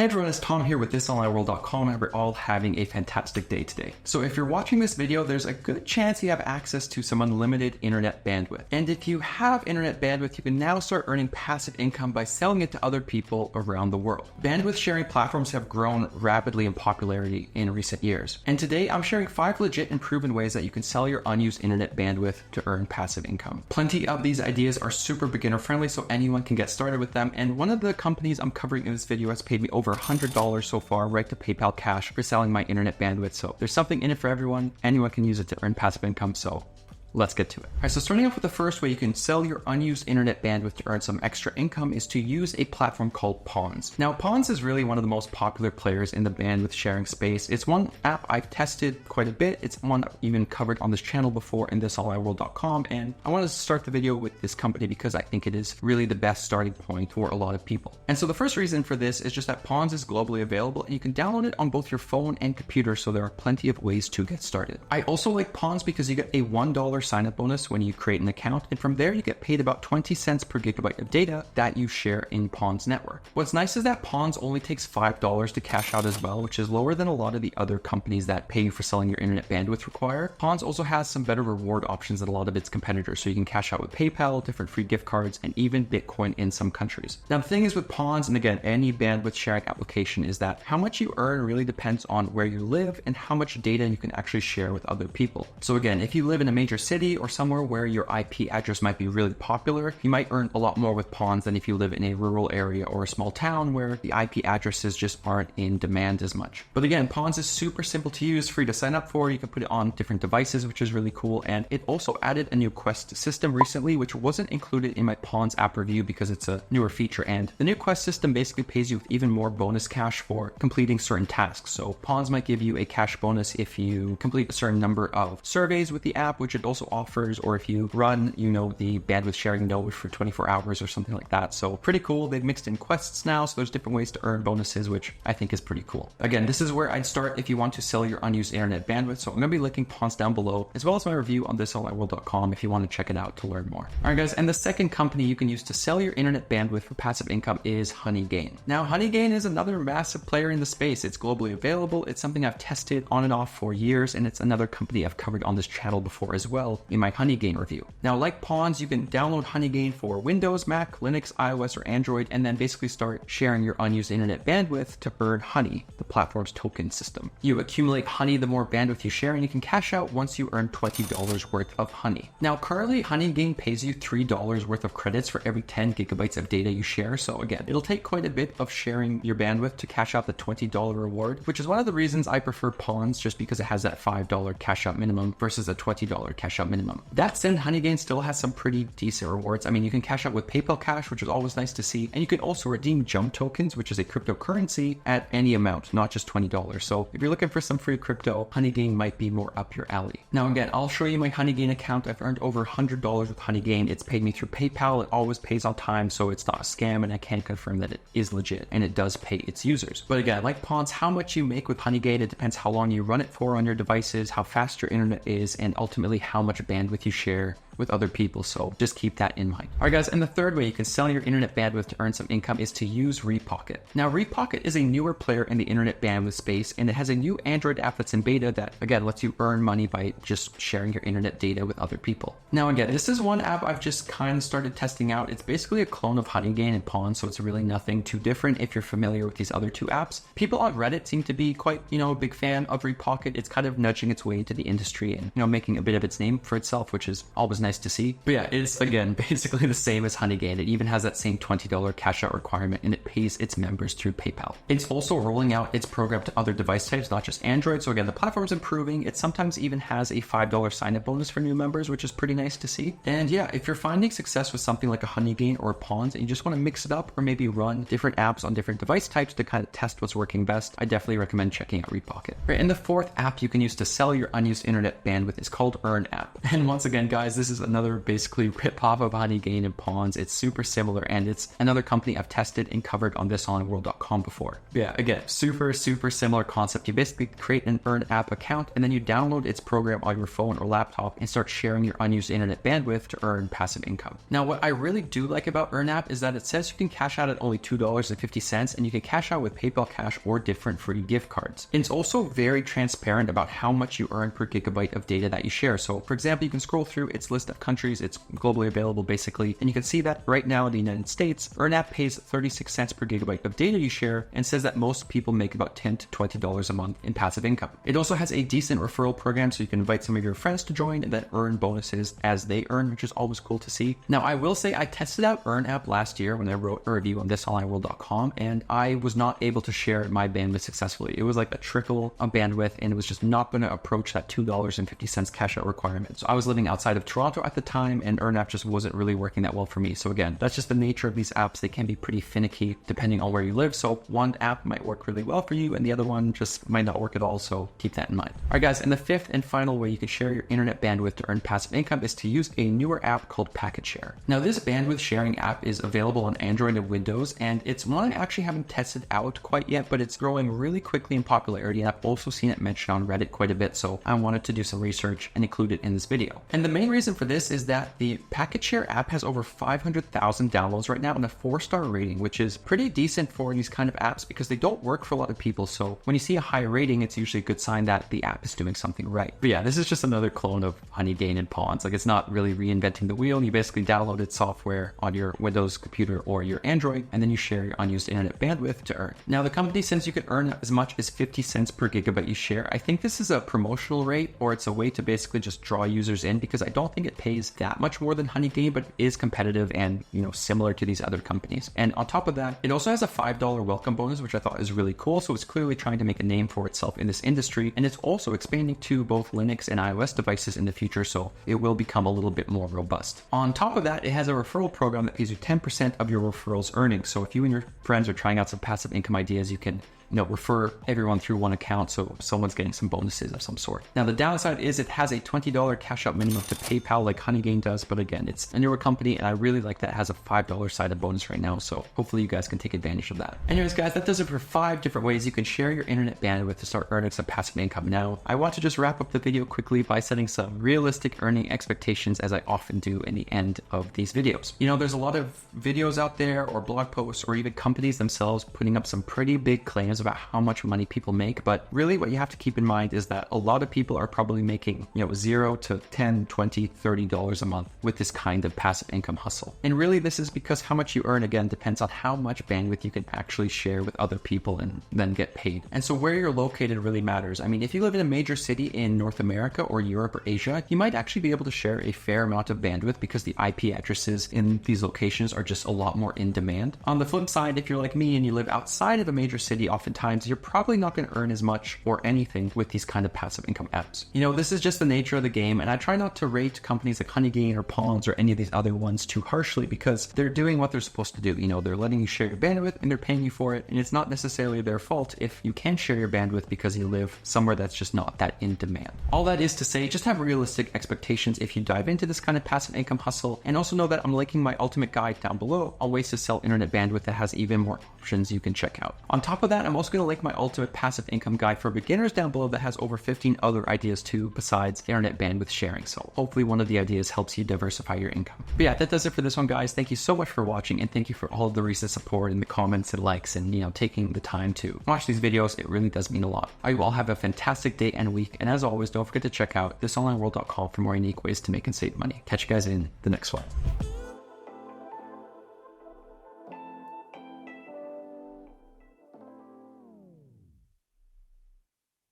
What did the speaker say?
Hey everyone, it's Tom here with thisonlineworld.com, and we're all having a fantastic day today. So if you're watching this video, there's a good chance you have access to some unlimited internet bandwidth. And if you have internet bandwidth, you can now start earning passive income by selling it to other people around the world. Bandwidth sharing platforms have grown rapidly in popularity in recent years. And today I'm sharing 5 legit and proven ways that you can sell your unused internet bandwidth to earn passive income. Plenty of these ideas are super beginner friendly, so anyone can get started with them. And one of the companies I'm covering in this video has paid me over $100 so far right to PayPal Cash for selling my internet bandwidth. So there's something in it for everyone. Anyone can use it to earn passive income. So let's get to it. All right, so starting off with the first way you can sell your unused internet bandwidth to earn some extra income is to use a platform called Pawns. Now, Pawns is really one of the most popular players in the bandwidth sharing space. It's one app I've tested quite a bit. It's one I've even covered on this channel before in thisonlineworld.com, and I wanted to start the video with this company because I think it is really the best starting point for a lot of people. And so the first reason for this is just that Pawns is globally available and you can download it on both your phone and computer, so there are plenty of ways to get started. I also like Pawns because you get a $1 sign-up bonus when you create an account, and from there you get paid about 20 cents per gigabyte of data that you share in Pawns network. What's nice is that Pawns only takes $5 to cash out as well, which is lower than a lot of the other companies that pay you for selling your internet bandwidth require. Pawns also has some better reward options than a lot of its competitors, so you can cash out with PayPal, different free gift cards, and even Bitcoin in some countries. Now the thing is with Pawns, and again any bandwidth sharing application, is that how much you earn really depends on where you live and how much data you can actually share with other people. So again, if you live in a major city or somewhere where your IP address might be really popular, you might earn a lot more with Pawns than if you live in a rural area or a small town where the IP addresses just aren't in demand as much. But again, Pawns is super simple to use, free to sign up for. You can put it on different devices, which is really cool. And it also added a new quest system recently, which wasn't included in my Pawns app review because it's a newer feature. And the new quest system basically pays you with even more bonus cash for completing certain tasks. So Pawns might give you a cash bonus if you complete a certain number of surveys with the app, which it also offers, or if you run, the bandwidth sharing node for 24 hours or something like that. So pretty cool. They've mixed in quests now, so there's different ways to earn bonuses, which I think is pretty cool. Again, this is where I'd start if you want to sell your unused internet bandwidth. So I'm going to be linking Pawns down below, as well as my review on thisonlineworld.com if you want to check it out to learn more. All right, guys, and the second company you can use to sell your internet bandwidth for passive income is Honeygain. Now, Honeygain is another massive player in the space. It's globally available. It's something I've tested on and off for years, and it's another company I've covered on this channel before as well in my Honeygain review. Now, like Pawns, you can download Honeygain for Windows, Mac, Linux, iOS, or Android, and then basically start sharing your unused internet bandwidth to earn Honey, the platform's token system. You accumulate Honey the more bandwidth you share, and you can cash out once you earn $20 worth of Honey. Now, currently, Honeygain pays you $3 worth of credits for every 10 gigabytes of data you share. So again, it'll take quite a bit of sharing your bandwidth to cash out the $20 reward, which is one of the reasons I prefer Pawns, just because it has that $5 cash out minimum versus a $20 cash out minimum. That said, Honeygain still has some pretty decent rewards. I mean, you can cash out with PayPal Cash, which is always nice to see, and you can also redeem jump tokens, which is a cryptocurrency, at any amount, not just $20. So if you're looking for some free crypto, Honeygain might be more up your alley. Now again, I'll show you my Honeygain account. I've earned over $100 with Honeygain. It's paid me through PayPal. It always pays on time, so it's not a scam, and I can confirm that it is legit and it does pay its users. But again, like Pawns, how much you make with Honeygain, it depends how long you run it for on your devices, how fast your internet is, and ultimately how much bandwidth you share with other people. So just keep that in mind. All right, guys, and the third way you can sell your internet bandwidth to earn some income is to use Repocket. Now, Repocket is a newer player in the internet bandwidth space, and it has a new Android app that's in beta that, again, lets you earn money by just sharing your internet data with other people. Now, again, this is one app I've just kind of started testing out. It's basically a clone of Honeygain and Pawns, so it's really nothing too different if you're familiar with these other two apps. People on Reddit seem to be quite, a big fan of Repocket. It's kind of nudging its way into the industry and, making a bit of its name for itself, which is always nice to see. But yeah, it's again basically the same as Honeygain. It even has that same $20 cash out requirement, and it pays its members through PayPal. It's also rolling out its program to other device types, not just Android. So again, the platform's improving. It sometimes even has a $5 sign-up bonus for new members, which is pretty nice to see. And yeah, if you're finding success with something like a Honeygain or a Pawns and you just want to mix it up, or maybe run different apps on different device types to kind of test what's working best, I definitely recommend checking out Repocket. Right, and the fourth app you can use to sell your unused internet bandwidth is called EarnApp. And once again, guys, this This is another basically rip-off of Honeygain and Pawns. It's super similar, and it's another company I've tested and covered on thisonlineworld.com before. Yeah, again, super similar concept. You basically create an EarnApp account, and then you download its program on your phone or laptop and start sharing your unused internet bandwidth to earn passive income. Now, what I really do like about EarnApp is that it says you can cash out at only $2.50, and you can cash out with PayPal Cash or different free gift cards. And it's also very transparent about how much you earn per gigabyte of data that you share. So for example, you can scroll through its list of countries. It's globally available basically, and you can see that right now in the United States, EarnApp pays 36 cents per gigabyte of data you share and says that most people make about $10 to $20 a month in passive income. It also has a decent referral program, so you can invite some of your friends to join and then earn bonuses as they earn, which is always cool to see. Now, I will say I tested out EarnApp last year when I wrote a review on thisonlineworld.com, and I was not able to share my bandwidth successfully. It was like a trickle of bandwidth, and it was just not going to approach that $2.50 cash out requirement. So I was living outside of Toronto at the time, and EarnApp just wasn't really working that well for me. So again, that's just the nature of these apps. They can be pretty finicky depending on where you live. So one app might work really well for you, and the other one just might not work at all. So keep that in mind. All right, guys, and the fifth and final way you can share your internet bandwidth to earn passive income is to use a newer app called PacketShare. Now, this bandwidth sharing app is available on Android and Windows, and it's one I actually haven't tested out quite yet, but it's growing really quickly in popularity, and I've also seen it mentioned on Reddit quite a bit, so I wanted to do some research and include it in this video. And the main reason for this is that the PacketShare app has over 500,000 downloads right now and a 4-star rating, which is pretty decent for these kind of apps because they don't work for a lot of people. So when you see a high rating, it's usually a good sign that the app is doing something right. But yeah, this is just another clone of Honeygain and Pawns. Like, it's not really reinventing the wheel. You basically downloaded software on your Windows computer or your Android, and then you share your unused internet bandwidth to earn. Now, the company says you can earn as much as 50 cents per gigabyte you share. I think this is a promotional rate, or it's a way to basically just draw users in, because I don't think it pays that much more than Honeygain, but it is competitive and, you know, similar to these other companies. And on top of that, it also has a $5 welcome bonus, which I thought is really cool. So it's clearly trying to make a name for itself in this industry, and it's also expanding to both Linux and iOS devices in the future, so it will become a little bit more robust. On top of that, it has a referral program that pays you 10% of your referrals earnings. So if you and your friends are trying out some passive income ideas, you can refer everyone through one account, so someone's getting some bonuses of some sort. Now, the downside is it has a $20 cash out minimum to PayPal like Honeygain does, but again, it's a newer company, and I really like that it has a $5 sided bonus right now, so hopefully you guys can take advantage of that. Anyways, guys, that does it for 5 different ways you can share your internet bandwidth to start earning some passive income. Now, I want to just wrap up the video quickly by setting some realistic earning expectations, as I often do in the end of these videos. There's a lot of videos out there, or blog posts, or even companies themselves putting up some pretty big claims about how much money people make, but really what you have to keep in mind is that a lot of people are probably making $0 to $10, $20, $30 a month with this kind of passive income hustle. And really, this is because how much you earn, again, depends on how much bandwidth you can actually share with other people and then get paid. And so where you're located really matters. I mean, if you live in a major city in North America or Europe or Asia, you might actually be able to share a fair amount of bandwidth because the IP addresses in these locations are just a lot more in demand. On the flip side, if you're like me and you live outside of a major city, oftentimes you're probably not going to earn as much or anything with these kind of passive income apps. This is just the nature of the game, and I try not to rate companies like Honeygain or Pawns or any of these other ones too harshly, because they're doing what they're supposed to do. They're letting you share your bandwidth and they're paying you for it, and it's not necessarily their fault if you can share your bandwidth because you live somewhere that's just not that in demand. All that is to say, just have realistic expectations if you dive into this kind of passive income hustle, and also know that I'm linking my ultimate guide down below on ways to sell internet bandwidth that has even more options you can check out. On top of that, I'm also going to link my ultimate passive income guide for beginners down below that has over 15 other ideas too besides internet bandwidth sharing. So hopefully one of the ideas helps you diversify your income. But yeah, that does it for this one, guys. Thank you so much for watching, and thank you for all of the recent support and the comments and likes and taking the time to watch these videos. It really does mean a lot. I will have a fantastic day and week, and as always, don't forget to check out thisonlineworld.com for more unique ways to make and save money. Catch you guys in the next one.